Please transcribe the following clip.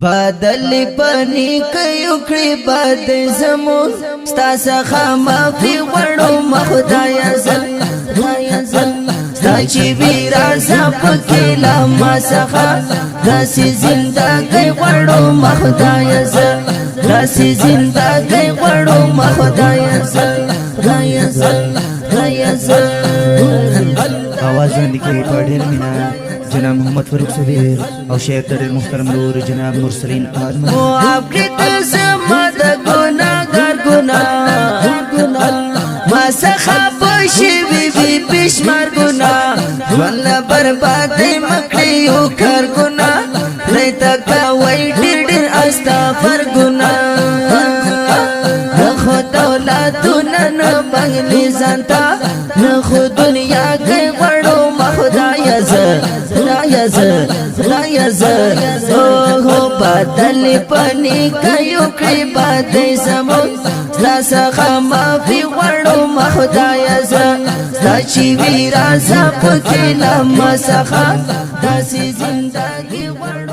بدل پنی کيو کړي بد زمون ستا څخه معافي غواړو خدای زل ستا چې ویرا زپکې لا ما څخه داسې زندګي غواړو خدای زل داسې زندګي غواړو خدای زل आवाज باندې کې پړل مینا جناب محمد فاروق صدیق او شیخ تر محترم نور جناب مرسلین آدم او آپ کی تزمد گناہگار گناہ ما سخابش بی بی پیشمار گناہ والا برباد مکڑیو کر گناہ ریتا کاوی ڈیر ڈیر استغفر گناہ نخو دولتونا نو بنگلی زانتا نخو دنیا گئی وڑو خدای زر اوه بدل پنی کيو کړي بد زمون ستا څخه معافي غواړو خدای زر ستا چې ویرا زپکې لا ما څخه داسې زندګي غواړو